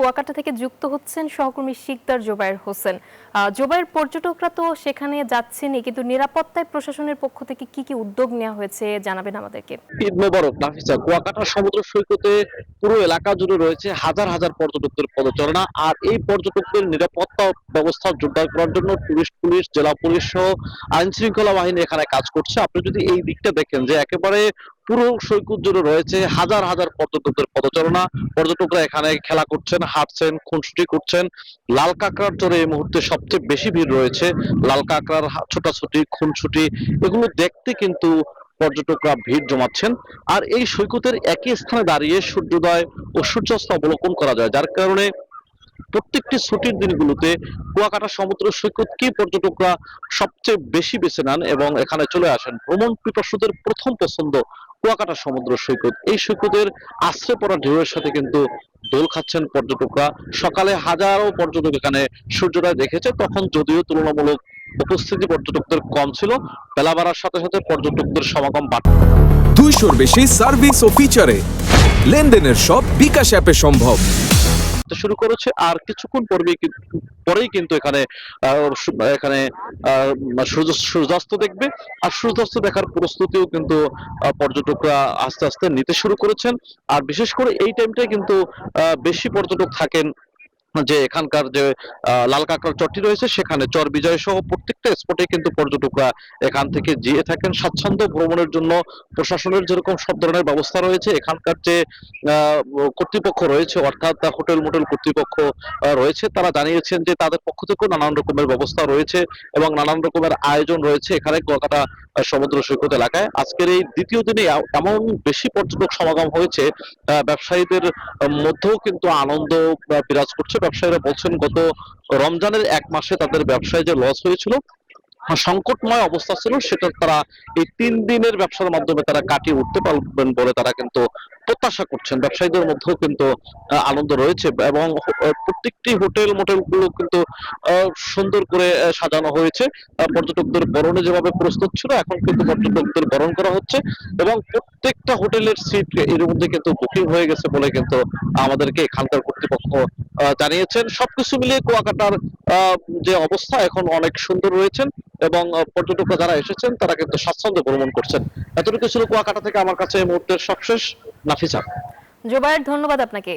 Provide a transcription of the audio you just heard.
কুয়াকাটা থেকে যুক্ত হচ্ছেন সহকর্মী শিকদার জোবায়ের হোসেন। জোবায়ের, পর্যটকরা তো সেখানে যাচ্ছেনই, কিন্তু নিরাপত্তায় প্রশাসনের পক্ষ থেকে কি কি উদ্যোগ নেওয়া হয়েছে জানাবেন আমাদেরকে। ঈদ মোবারক নাফিসা। কুয়াকাটা সমুদ্র সৈকতে পুরো এলাকা জুড়ে রয়েছে হাজার হাজার পর্যটকদের পদচারণা। আর এই পর্যটকদের নিরাপত্তা ব্যবস্থা জোরদার করার জন্য টুরিস্ট পুলিশ, জেলা পুলিশ সহ আইন শৃঙ্খলা বাহিনী এখানে কাজ করছে। আপনি যদি এই দিকটা দেখেন যে একেবারে পুরো সৈকত জুড়ে রয়েছে হাজার হাজার পর্যটকদের পদচারণা। পর্যটকরা এখানে খেলা করছেন, হাঁটছেন, খুনসুটি করছেন। লাল কাঁকড়ার চরে এই মুহূর্তে সবচেয়ে বেশি ভিড় রয়েছে। লাল কাঁকড়ার ছোটাছুটি, খুনসুটি এগুলো দেখতে কিন্তু পর্যটকরা ভিড় জমাচ্ছেন। আর এই সৈকতের একই স্থানে দাঁড়িয়ে সূর্যোদয় ও সূর্যাস্ত অবলোকন করা যায়, যার কারণে প্রত্যেকটি ছুটির দিনগুলোতে কুয়াকাটা সমুদ্র সৈকতকে পর্যটকরা সবচেয়ে বেশি বেছে নেন এবং এখানে চলে আসেন। ভ্রমণ পিপাসুদের প্রথম পছন্দ কুয়াকাটা সমুদ্র সৈকত। এই সৈকতের আশ্রে পড়া ঢেউয়ের সাথে কিন্তু দোল খাচ্ছেন পর্যটকরা। সকালে হাজারো পর্যটক এখানে সূর্যোদয় দেখেছে, তখন যদিও তুলনামূলক উপস্থিতি পর্যটকদের কম ছিল। বেলা বাড়ার সাথে সাথে পর্যটকদের সমাগম বাড়ে। 200-র বেশি সার্ভিস ও ফিচারে লেনদেনের সব বিকাশ অ্যাপে সম্ভব। শুরু করেছে আর কিছুক্ষণ পরেই কিন্তু এখানে এখানে সূর্যাস্ত দেখবে। আর সূর্যাস্ত দেখার প্রস্তুতিও কিন্তু পর্যটকরা আস্তে আস্তে নিতে শুরু করেছেন। আর বিশেষ করে এই টাইমটাই কিন্তু বেশি পর্যটক থাকেন, যে এখানকার যে লাল কাঁকড়ার চরটি রয়েছে সেখানে চর বিজয় সহ প্রত্যেকটা স্পটে কিন্তু পর্যটকরা এখান থেকে যেয়ে থাকেন স্বাচ্ছন্দ্য ভ্রমণের জন্য। প্রশাসনের যেরকম সব ধরনের ব্যবস্থা রয়েছে, এখানকার যে কর্তৃপক্ষ রয়েছে অর্থাৎ হোটেল মোটেল কর্তৃপক্ষ রয়েছে, তারা জানিয়েছেন যে তাদের পক্ষ থেকেও নানান রকমের ব্যবস্থা রয়েছে এবং নানান রকমের আয়োজন রয়েছে এখানে কুয়াকাটা সমুদ্র সৈকত এলাকায়। আজকের এই দ্বিতীয় দিনে এমন বেশি পর্যটক সমাগম হয়েছে, ব্যবসায়ীদের মধ্যেও কিন্তু আনন্দ বিরাজ করছে। ব্যবসায়ীরা বলছেন গত রমজানের এক মাসে তাদের ব্যবসায় যে লস হয়েছিল, সংকটময় অবস্থা ছিল, সেটা তারা এই 3 দিনের ব্যবসার মাধ্যমে তারা কাটিয়ে উঠতে পারবেন বলে তারা কিন্তু প্রত্যাশা করছেন। ব্যবসায়ীদের মধ্যেও কিন্তু আনন্দ রয়েছে এবং প্রত্যেকটি হোটেল মোটেল গুলো কিন্তু সুন্দর করে সাজানো হয়েছে। পর্যটকদের বরণে যেভাবে প্রস্তুত ছিল, এখন কিন্তু পর্যটকদের বরণ করা হচ্ছে এবং প্রত্যেকটা হোটেলের সিট এর মধ্যে কিন্তু বুকিং হয়ে গেছে বলে কিন্তু আমাদেরকে এখানকার কর্তৃপক্ষ জানিয়েছেন। সবকিছু মিলিয়ে কুয়াকাটার যে অবস্থা এখন অনেক সুন্দর রয়েছেন এবং পর্যটকরা যারা এসেছেন তারা কিন্তু স্বাচ্ছন্দ্যে ভ্রমণ করছেন। এতটুকু ছিল কুয়াকাটা থেকে আমার কাছে এই মুহূর্তের সবশেষ। নাফিসা। জোবায়ের, ধন্যবাদ আপনাকে।